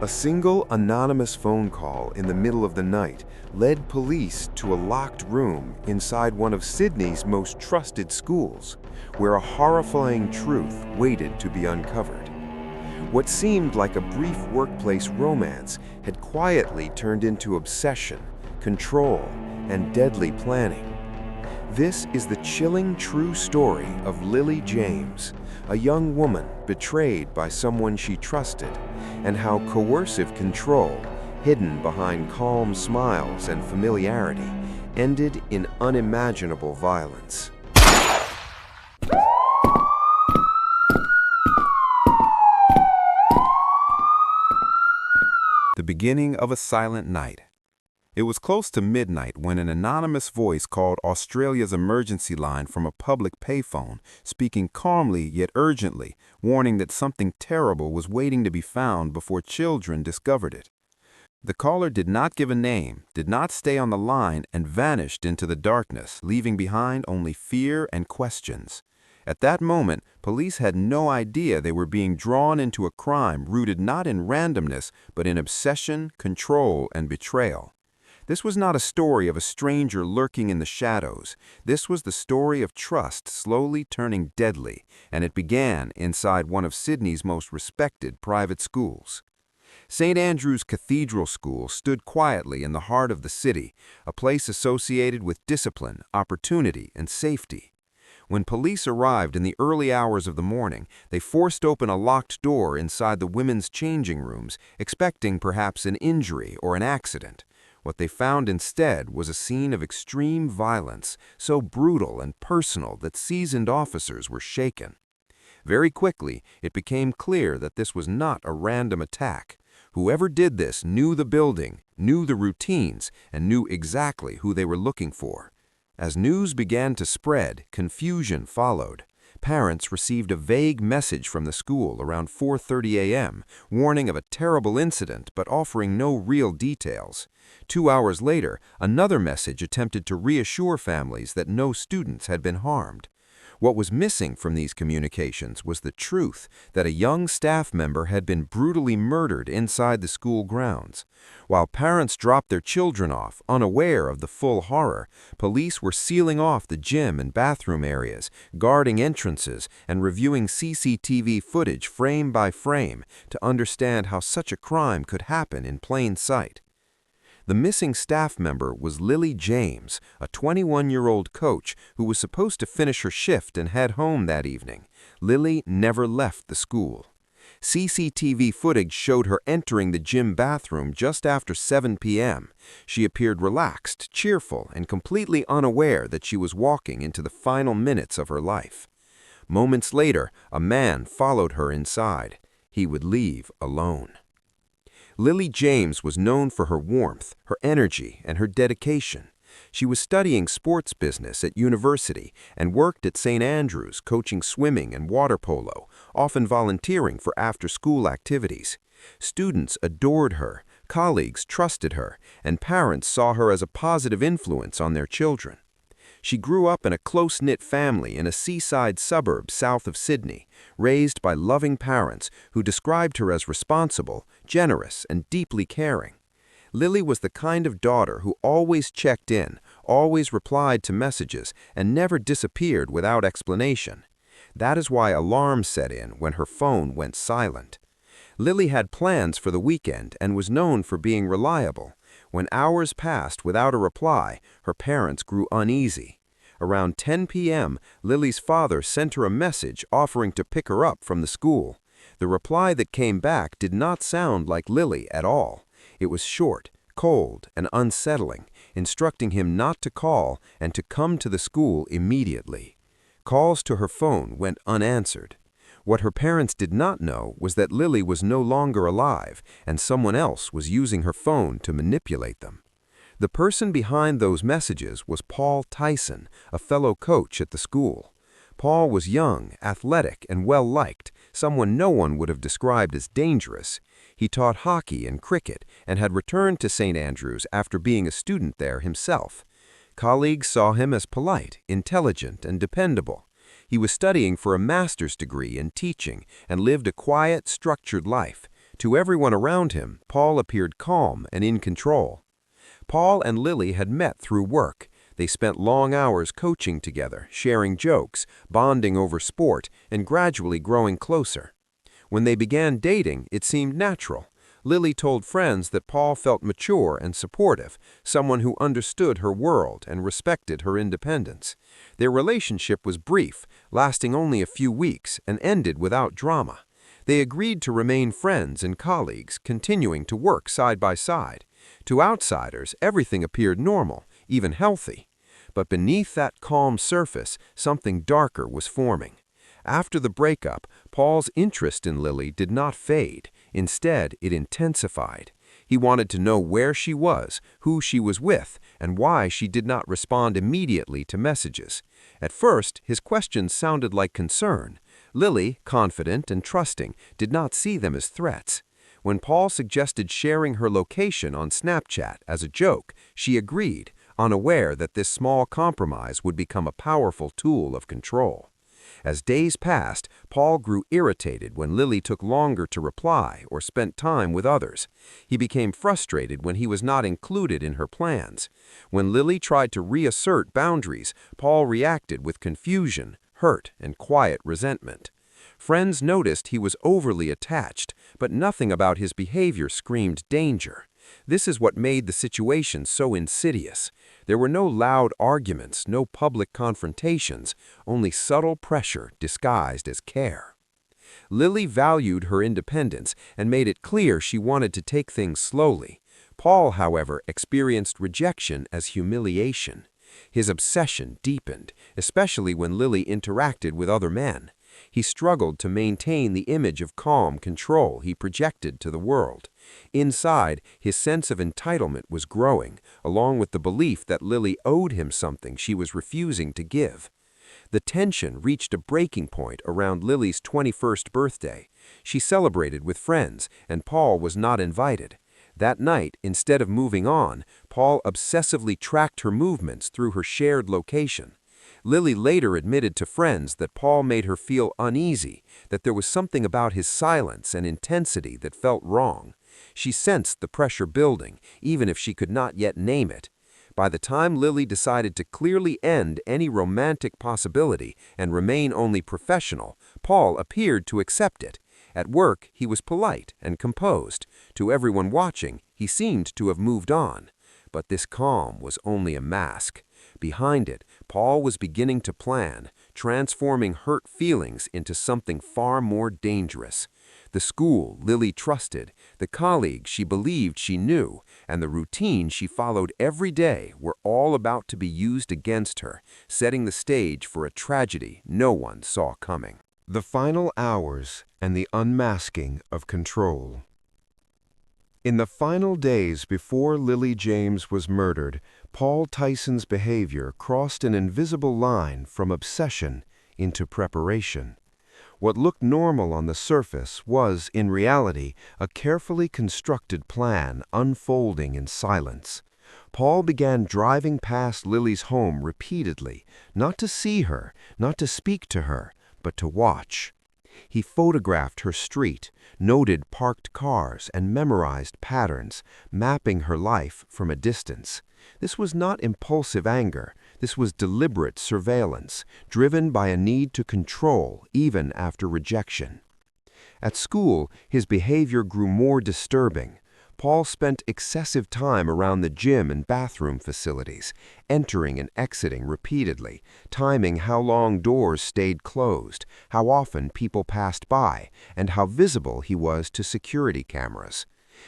A single anonymous phone call in the middle of the night led police to a locked room inside one of Sydney's most trusted schools, where a horrifying truth waited to be uncovered. What seemed like a brief workplace romance had quietly turned into obsession, control, and deadly planning. This is the chilling true story of Lily James, a young woman betrayed by someone she trusted, and how coercive control, hidden behind calm smiles and familiarity, ended in unimaginable violence. The beginning of a silent night. It was close to midnight when an anonymous voice called Australia's emergency line from a public payphone, speaking calmly yet urgently, warning that something terrible was waiting to be found before children discovered it. The caller did not give a name, did not stay on the line, and vanished into the darkness, leaving behind only fear and questions. At that moment, police had no idea they were being drawn into a crime rooted not in randomness, but in obsession, control, and betrayal. This was not a story of a stranger lurking in the shadows. This was the story of trust slowly turning deadly, and it began inside one of Sydney's most respected private schools. St. Andrew's Cathedral School stood quietly in the heart of the city, a place associated with discipline, opportunity, and safety. When police arrived in the early hours of the morning, they forced open a locked door inside the women's changing rooms, expecting perhaps an injury or an accident. What they found instead was a scene of extreme violence, so brutal and personal that seasoned officers were shaken. Very quickly, it became clear that this was not a random attack. Whoever did this knew the building, knew the routines, and knew exactly who they were looking for. As news began to spread, confusion followed. Parents received a vague message from the school around 4:30 a.m., warning of a terrible incident but offering no real details. 2 hours later, another message attempted to reassure families that no students had been harmed. What was missing from these communications was the truth that a young staff member had been brutally murdered inside the school grounds. While parents dropped their children off, unaware of the full horror, police were sealing off the gym and bathroom areas, guarding entrances, and reviewing CCTV footage frame by frame to understand how such a crime could happen in plain sight. The missing staff member was Lily James, a 21-year-old coach who was supposed to finish her shift and head home that evening. Lily never left the school. CCTV footage showed her entering the gym bathroom just after 7 p.m. She appeared relaxed, cheerful, and completely unaware that she was walking into the final minutes of her life. Moments later, a man followed her inside. He would leave alone. Lily James was known for her warmth, her energy, and her dedication. She was studying sports business at university and worked at St. Andrew's coaching swimming and water polo, often volunteering for after-school activities. Students adored her, colleagues trusted her, and parents saw her as a positive influence on their children. She grew up in a close-knit family in a seaside suburb south of Sydney, raised by loving parents who described her as responsible, generous, and deeply caring. Lily was the kind of daughter who always checked in, always replied to messages, and never disappeared without explanation. That is why alarms set in when her phone went silent. Lily had plans for the weekend and was known for being reliable. When hours passed without a reply, her parents grew uneasy. Around 10 p.m., Lily's father sent her a message offering to pick her up from the school. The reply that came back did not sound like Lily at all. It was short, cold, and unsettling, instructing him not to call and to come to the school immediately. Calls to her phone went unanswered. What her parents did not know was that Lily was no longer alive and someone else was using her phone to manipulate them. The person behind those messages was Paul Tyson, a fellow coach at the school. Paul was young, athletic, and well-liked, someone no one would have described as dangerous. He taught hockey and cricket and had returned to St. Andrews after being a student there himself. Colleagues saw him as polite, intelligent, and dependable. He was studying for a master's degree in teaching and lived a quiet, structured life. To everyone around him, Paul appeared calm and in control. Paul and Lily had met through work. They spent long hours coaching together, sharing jokes, bonding over sport, and gradually growing closer. When they began dating, it seemed natural. Lily told friends that Paul felt mature and supportive, someone who understood her world and respected her independence. Their relationship was brief, lasting only a few weeks, and ended without drama. They agreed to remain friends and colleagues, continuing to work side by side. To outsiders, everything appeared normal, even healthy. But beneath that calm surface, something darker was forming. After the breakup, Paul's interest in Lily did not fade. Instead, it intensified. He wanted to know where she was, who she was with, and why she did not respond immediately to messages. At first, his questions sounded like concern. Lily, confident and trusting, did not see them as threats. When Paul suggested sharing her location on Snapchat as a joke, she agreed, unaware that this small compromise would become a powerful tool of control. As days passed, Paul grew irritated when Lily took longer to reply or spent time with others. He became frustrated when he was not included in her plans. When Lily tried to reassert boundaries, Paul reacted with confusion, hurt, and quiet resentment. Friends noticed he was overly attached, but nothing about his behavior screamed danger. This is what made the situation so insidious. There were no loud arguments, no public confrontations, only subtle pressure disguised as care. Lily valued her independence and made it clear she wanted to take things slowly. Paul, however, experienced rejection as humiliation. His obsession deepened, especially when Lily interacted with other men. He struggled to maintain the image of calm control he projected to the world. Inside, his sense of entitlement was growing, along with the belief that Lily owed him something she was refusing to give. The tension reached a breaking point around Lily's 21st birthday. She celebrated with friends, and Paul was not invited. That night, instead of moving on, Paul obsessively tracked her movements through her shared location. Lily later admitted to friends that Paul made her feel uneasy, that there was something about his silence and intensity that felt wrong. She sensed the pressure building, even if she could not yet name it. By the time Lily decided to clearly end any romantic possibility and remain only professional, Paul appeared to accept it. At work, he was polite and composed. To everyone watching, he seemed to have moved on. But this calm was only a mask. Behind it, Paul was beginning to plan, transforming hurt feelings into something far more dangerous. The school Lily trusted, the colleagues she believed she knew, and the routine she followed every day were all about to be used against her, setting the stage for a tragedy no one saw coming. The final hours and the unmasking of control. In the final days before Lily James was murdered, Paul Tyson's behavior crossed an invisible line from obsession into preparation. What looked normal on the surface was, in reality, a carefully constructed plan unfolding in silence. Paul began driving past Lily's home repeatedly, not to see her, not to speak to her, but to watch. He photographed her street, noted parked cars, and memorized patterns, mapping her life from a distance. This was not impulsive anger. This was deliberate surveillance, driven by a need to control even after rejection. At school, his behavior grew more disturbing. Paul spent excessive time around the gym and bathroom facilities, entering and exiting repeatedly, timing how long doors stayed closed, how often people passed by, and how visible he was to security cameras.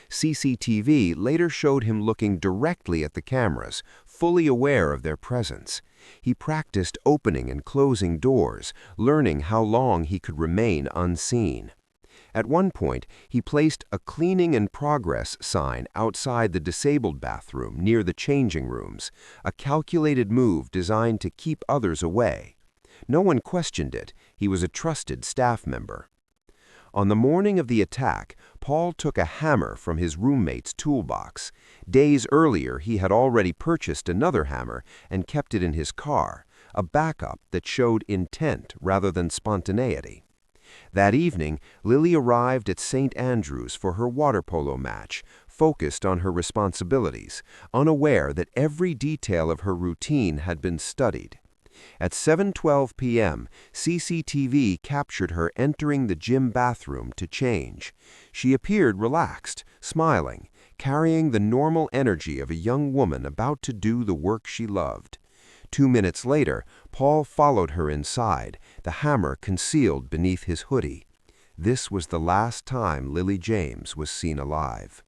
CCTV later showed him looking directly at the cameras, fully aware of their presence. He practiced opening and closing doors, learning how long he could remain unseen. At one point, he placed a cleaning in progress sign outside the disabled bathroom near the changing rooms, a calculated move designed to keep others away. No one questioned it. He was a trusted staff member. On the morning of the attack, Paul took a hammer from his roommate's toolbox. Days earlier, he had already purchased another hammer and kept it in his car, a backup that showed intent rather than spontaneity. That evening, Lily arrived at St. Andrews for her water polo match, focused on her responsibilities, unaware that every detail of her routine had been studied. At 7:12 p.m., CCTV captured her entering the gym bathroom to change. She appeared relaxed, smiling, carrying the normal energy of a young woman about to do the work she loved. 2 minutes later, Paul followed her inside, the hammer concealed beneath his hoodie. This was the last time Lily James was seen alive.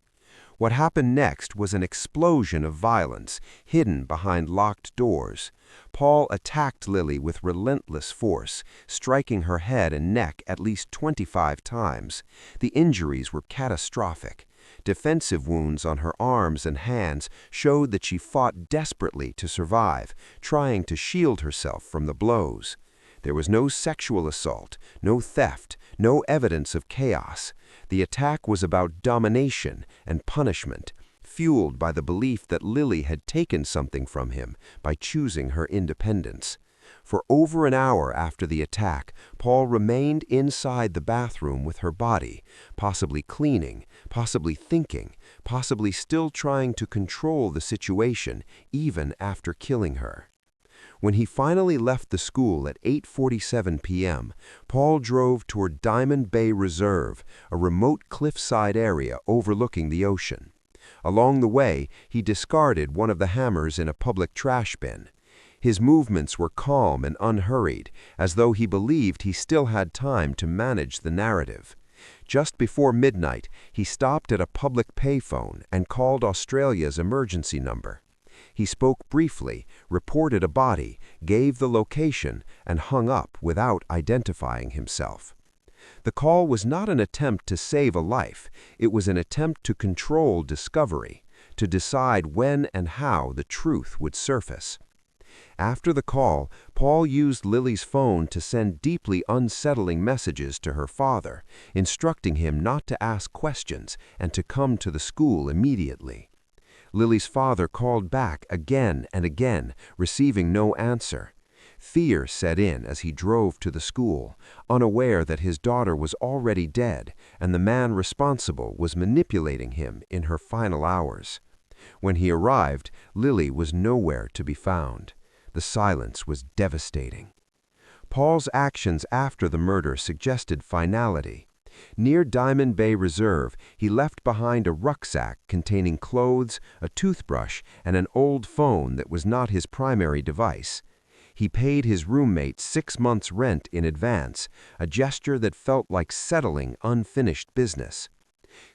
What happened next was an explosion of violence, hidden behind locked doors. Paul attacked Lily with relentless force, striking her head and neck at least 25 times. The injuries were catastrophic. Defensive wounds on her arms and hands showed that she fought desperately to survive, trying to shield herself from the blows. There was no sexual assault, no theft, no evidence of chaos. The attack was about domination and punishment, fueled by the belief that Lily had taken something from him by choosing her independence. For over an hour after the attack, Paul remained inside the bathroom with her body, possibly cleaning, possibly thinking, possibly still trying to control the situation even after killing her. When he finally left the school at 8:47 p.m., Paul drove toward Diamond Bay Reserve, a remote cliffside area overlooking the ocean. Along the way, he discarded one of the hammers in a public trash bin. His movements were calm and unhurried, as though he believed he still had time to manage the narrative. Just before midnight, he stopped at a public payphone and called Australia's emergency number. He spoke briefly, reported a body, gave the location, and hung up without identifying himself. The call was not an attempt to save a life, it was an attempt to control discovery, to decide when and how the truth would surface. After the call, Paul used Lily's phone to send deeply unsettling messages to her father, instructing him not to ask questions and to come to the school immediately. Lily's father called back again and again, receiving no answer. Fear set in as he drove to the school, unaware that his daughter was already dead and the man responsible was manipulating him in her final hours. When he arrived, Lily was nowhere to be found. The silence was devastating. Paul's actions after the murder suggested finality. Near Diamond Bay Reserve, he left behind a rucksack containing clothes, a toothbrush, and an old phone that was not his primary device. He paid his roommate 6 months' rent in advance, a gesture that felt like settling unfinished business.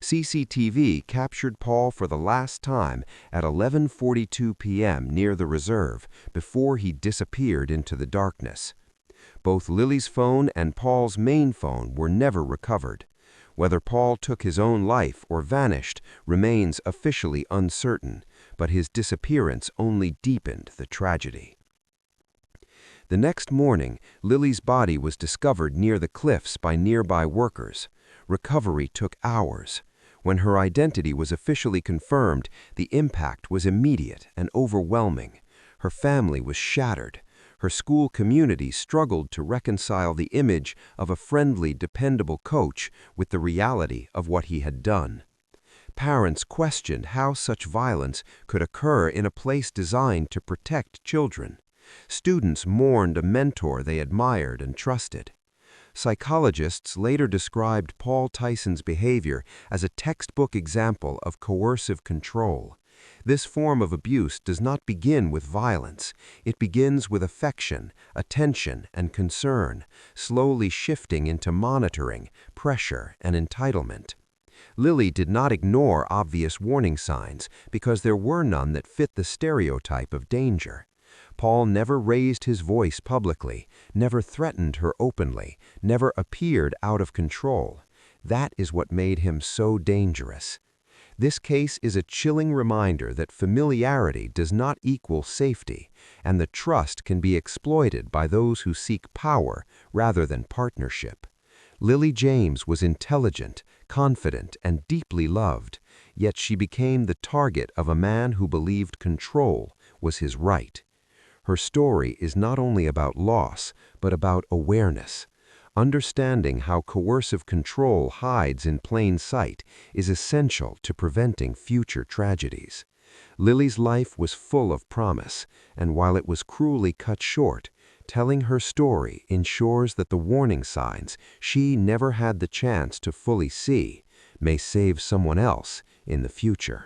CCTV captured Paul for the last time at 11:42 p.m. near the reserve, before he disappeared into the darkness. Both Lily's phone and Paul's main phone were never recovered. Whether Paul took his own life or vanished remains officially uncertain, but his disappearance only deepened the tragedy. The next morning, Lily's body was discovered near the cliffs by nearby workers. Recovery took hours. When her identity was officially confirmed, the impact was immediate and overwhelming. Her family was shattered. Her school community struggled to reconcile the image of a friendly, dependable coach with the reality of what he had done. Parents questioned how such violence could occur in a place designed to protect children. Students mourned a mentor they admired and trusted. Psychologists later described Paul Tyson's behavior as a textbook example of coercive control. This form of abuse does not begin with violence. It begins with affection, attention, and concern, slowly shifting into monitoring, pressure, and entitlement. Lily did not ignore obvious warning signs because there were none that fit the stereotype of danger. Paul never raised his voice publicly, never threatened her openly, never appeared out of control. That is what made him so dangerous. This case is a chilling reminder that familiarity does not equal safety, and that trust can be exploited by those who seek power rather than partnership. Lily James was intelligent, confident, and deeply loved, yet she became the target of a man who believed control was his right. Her story is not only about loss, but about awareness. Understanding how coercive control hides in plain sight is essential to preventing future tragedies. Lily's life was full of promise, and while it was cruelly cut short, telling her story ensures that the warning signs she never had the chance to fully see may save someone else in the future.